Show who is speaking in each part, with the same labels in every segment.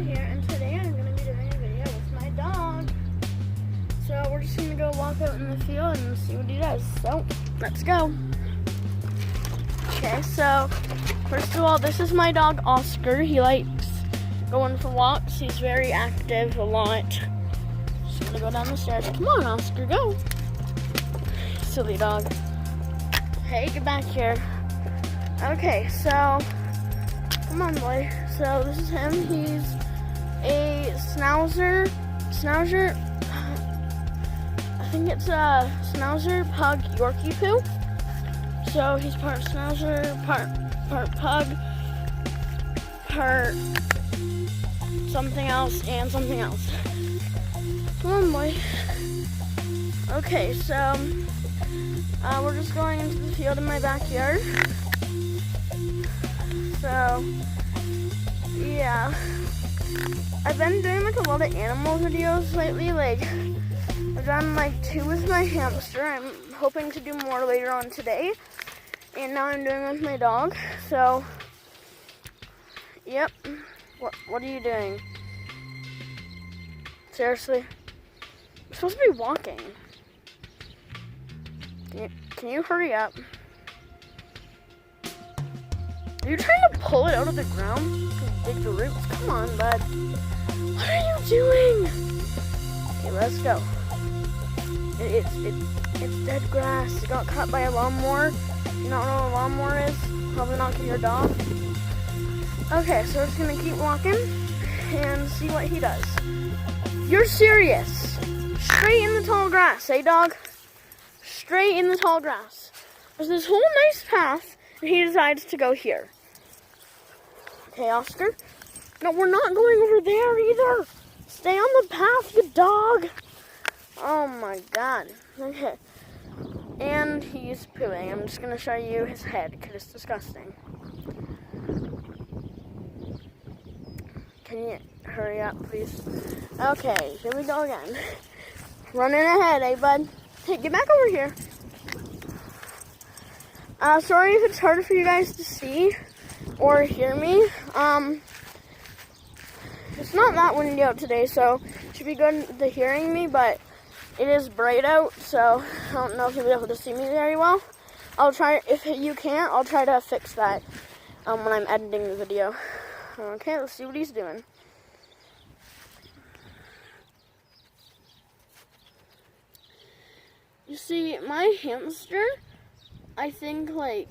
Speaker 1: here, and today I'm going to be doing a video with my dog. So we're just going to go walk out in the field and see what he does. So, let's go. Okay, so first of all, this is my dog Oscar. He likes going for walks. He's very active a lot. Just going to go down the stairs. Come on, Oscar, go. Silly dog. Hey, get back here. Okay, so come on, boy. So this is him. He's a Schnauzer. I think it's a Schnauzer Pug Yorkie Poo. So he's part Schnauzer, part Pug, part something else, and something else. Come on, boy. Okay, so we're just going into the field in my backyard. So, yeah. I've been doing like a lot of animal videos lately. Like, I've done like 2 with my hamster. I'm hoping to do more later on today. And now I'm doing with my dog. So, yep. What are you doing? Seriously? I'm supposed to be walking. Can you hurry up? Are you trying to pull it out of the ground? Dig the roots? Come on, bud. What are you doing? Okay, let's go. It's dead grass. It got cut by a lawnmower. You don't know what a lawnmower is? Probably not your dog. Okay, so we're just gonna keep walking and see what he does. You're serious. Straight in the tall grass, eh, dog? Straight in the tall grass. There's this whole nice path, and he decides to go here. Okay, Oscar. No, we're not going over there either. Stay on the path, you dog. Oh my god. Okay. And he's pooing. I'm just going to show you his head, because it's disgusting. Can you hurry up, please? Okay, here we go again. Running ahead, eh, bud? Hey, get back over here. Sorry if it's harder for you guys to see or hear me. It's not that windy out today, so it should be good to hearing me, but it is bright out, so I don't know if you'll be able to see me very well. I'll try, if you can't, I'll try to fix that when I'm editing the video. Okay, let's see what he's doing. You see, my hamster, I think, like,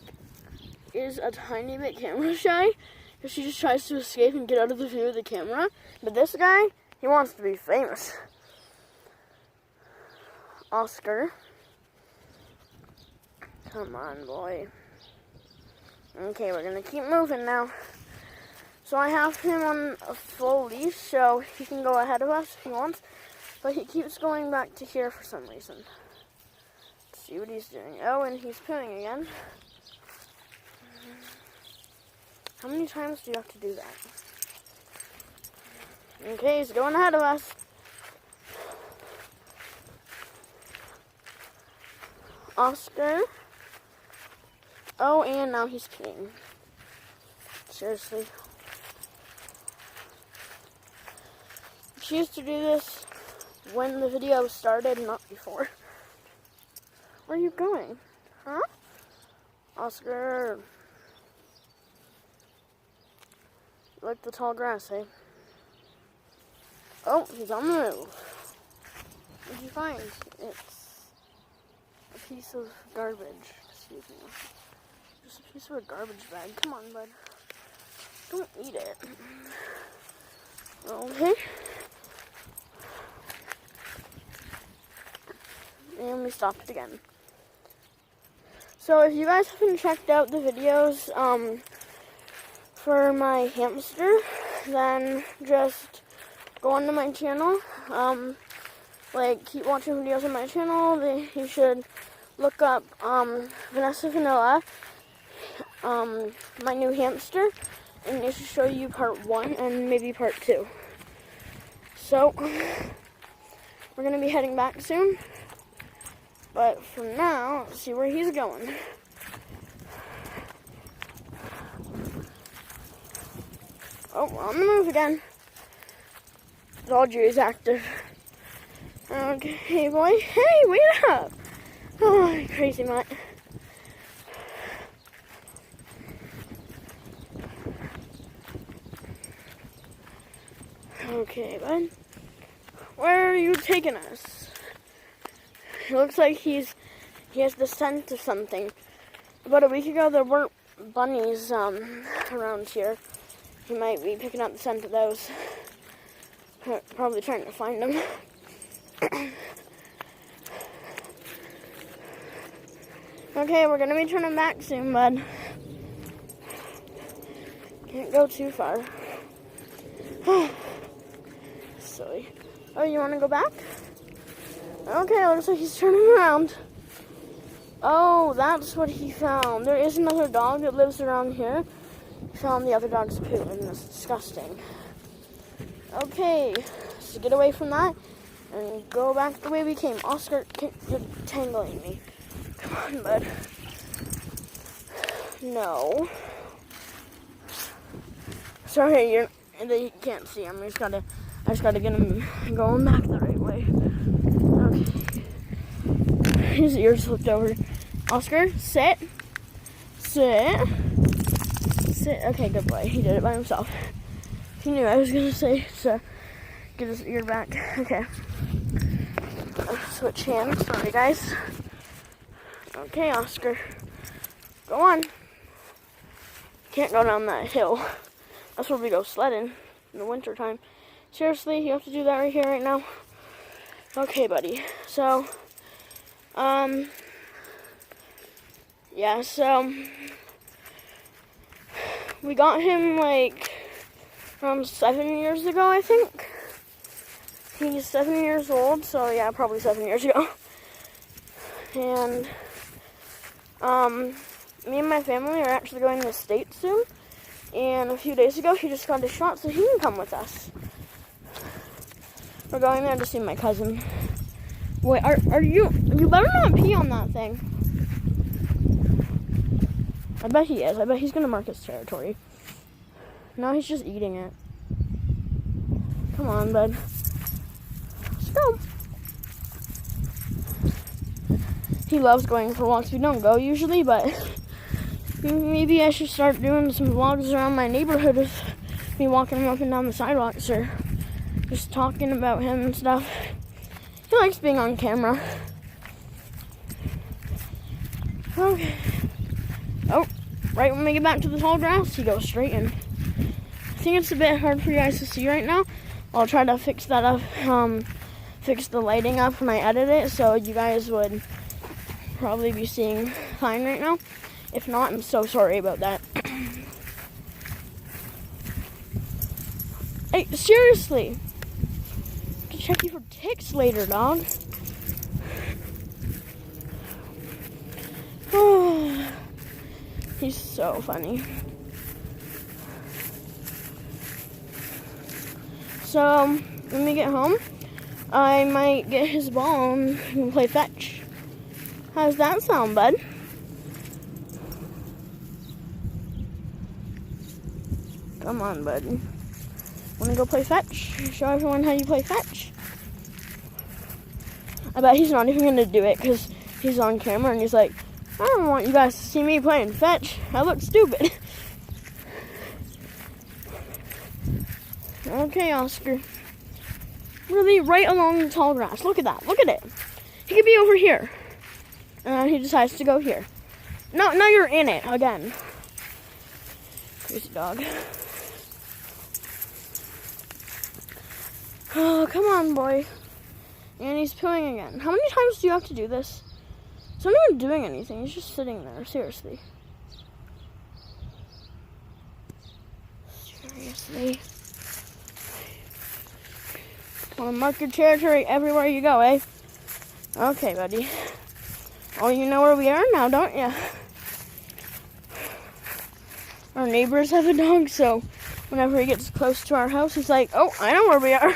Speaker 1: is a tiny bit camera shy, because she just tries to escape and get out of the view of the camera. But this guy, he wants to be famous. Oscar. Come on, boy. Okay, we're going to keep moving now. So I have him on a full leash, so he can go ahead of us if he wants. But he keeps going back to here for some reason. Let's see what he's doing. Oh, and he's pooing again. How many times do you have to do that? Okay, he's going ahead of us. Oscar. Oh, and now he's peeing. Seriously. She used to do this when the video started, not before. Where are you going? Huh? Oscar. You like the tall grass, eh? Oh, he's on the move. What did you find? It's a piece of garbage. Excuse me. Just a piece of a garbage bag. Come on, bud. Don't eat it. Okay. And we stopped again. So if you guys haven't checked out the videos for my hamster, then just go onto my channel. Like, keep watching videos on my channel. You should look up Vanessa Vanilla, my new hamster, and it should show you part 1 and maybe part 2. So we're gonna be heading back soon. But for now, let's see where he's going. Oh, we're on the move again. Audrey is active. Okay, boy. Hey, wait up. Oh, crazy mutt. Okay, bud. Where are you taking us? It looks like he has the scent of something. About a week ago, there weren't bunnies around here. He might be picking up the scent of those. Probably trying to find them. Okay, we're gonna be turning back soon, bud. Can't go too far. Silly. Oh, you wanna go back? Okay, looks like he's turning around. Oh, that's what he found. There is another dog that lives around here. He found the other dog's poo, and that's disgusting. Okay, so get away from that and go back the way we came. Oscar, you're tangling me. Come on, bud. No. Sorry, you can't see him. I just gotta get him going back the right way. Okay. His ears flipped over. Oscar, sit. Sit. Sit. Okay, good boy. He did it by himself. He knew I was gonna say to get his ear back. Okay. Switch hands. Sorry, guys. Okay, Oscar. Go on. Can't go down that hill. That's where we go sledding in the winter time. Seriously, you have to do that right here, right now? Okay, buddy. So, yeah, so we got him like around 7 years ago, I think. He's 7 years old, so yeah, probably 7 years ago. And me and my family are actually going to the States soon. And a few days ago, he just got a shot, so he can come with us. We're going there to see my cousin. Wait, are you better not pee on that thing. I bet he is. I bet he's gonna mark his territory. No, he's just eating it. Come on, bud. Let's go. He loves going for walks. We don't go usually, but maybe I should start doing some vlogs around my neighborhood with me walking him up and down the sidewalks or just talking about him and stuff. He likes being on camera. Okay. Oh, right when we get back to the tall grass, he goes straight in. I think it's a bit hard for you guys to see right now. I'll try to fix that up, fix the lighting up when I edit it, so you guys would probably be seeing fine right now. If not, I'm so sorry about that. Hey, seriously. I can check you for ticks later, dog. Oh, he's so funny. So, when we get home, I might get his ball and play fetch. How's that sound, bud? Come on, bud. Wanna go play fetch? Show everyone how you play fetch. I bet he's not even gonna do it because he's on camera and he's like, I don't want you guys to see me playing fetch. I look stupid. Okay, Oscar. Really, right along the tall grass. Look at that. Look at it. He could be over here. And he decides to go here. No, now you're in it again. Crazy dog. Oh, come on, boy. And he's pooing again. How many times do you have to do this? He's not even doing anything. He's just sitting there. Seriously. Seriously. Want to mark your territory everywhere you go, eh? Okay, buddy. Oh, you know where we are now, don't you? Our neighbors have a dog, so whenever he gets close to our house, he's like, oh, I know where we are.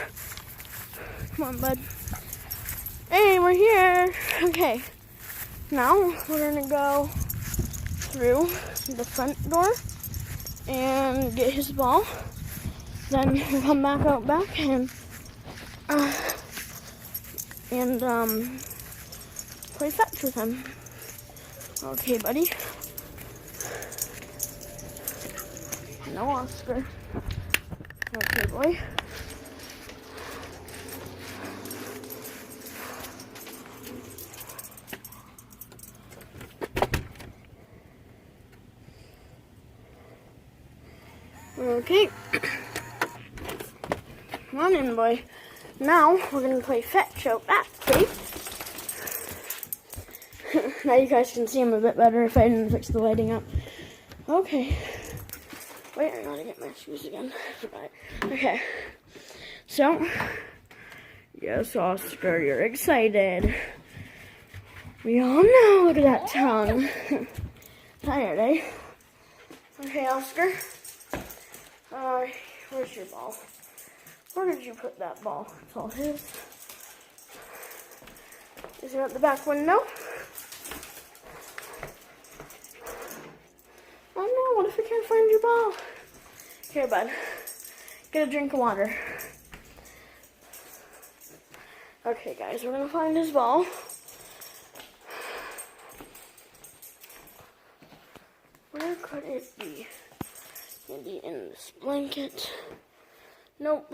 Speaker 1: Come on, bud. Hey, we're here. Okay. Now, we're going to go through the front door and get his ball. Then we'll come back out back and and play fetch with him. Okay, buddy. No, Oscar. Okay, boy. Okay. Come on in, boy. Now, we're going to play fetch out that cave. Now you guys can see him a bit better if I didn't fix the lighting up. Okay. Wait, I gotta get my shoes again. Okay. So, yes, Oscar, you're excited. We all know, look at that tongue. Tired, eh? Okay, Oscar. Where's your ball? Where did you put that ball? It's all his. Is it at the back window? Oh no, what if we can't find your ball? Here, bud. Get a drink of water. Okay, guys, we're gonna find his ball. Where could it be? Maybe in this blanket. Nope.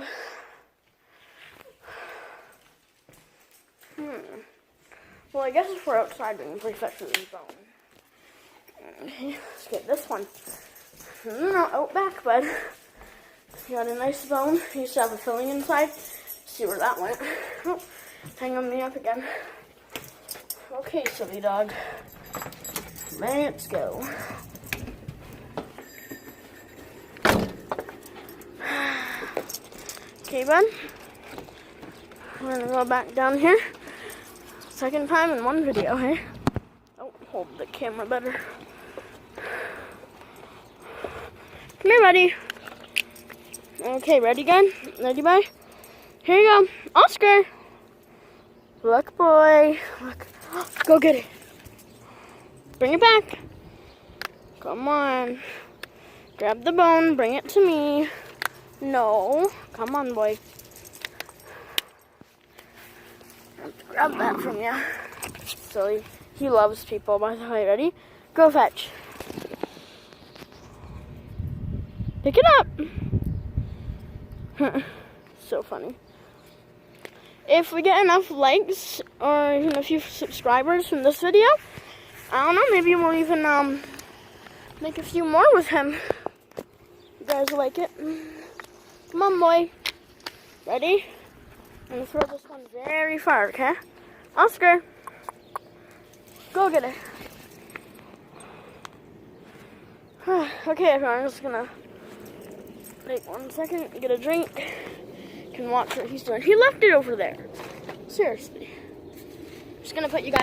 Speaker 1: Well, I guess if we're outside, we can play fetch with his bone. Okay, let's get this one. No, out back, bud. You got a nice bone. He used to have a filling inside. See where that went. Oh, hanging me up again. Okay, silly dog. Let's go. Okay, bud. We're gonna go back down here. Second time in one video, hey? Oh, hold the camera better. Come here, buddy. Okay, ready, gun? Ready, bud? Here you go. Oscar. Look, boy. Look. Go get it. Bring it back. Come on. Grab the bone. Bring it to me. No. Come on, boy. I have to grab that from you. Silly. He loves people, by the way. Ready? Go fetch. Pick it up. So funny. If we get enough likes or even a few subscribers from this video, I don't know, maybe we'll even make a few more with him. You guys like it? Come on, boy. Ready? I'm gonna throw this one very far, okay? Oscar, go get it. Okay, everyone, I'm just gonna take 1 second, get a drink, can watch what he's doing. He left it over there. Seriously. Just gonna put you guys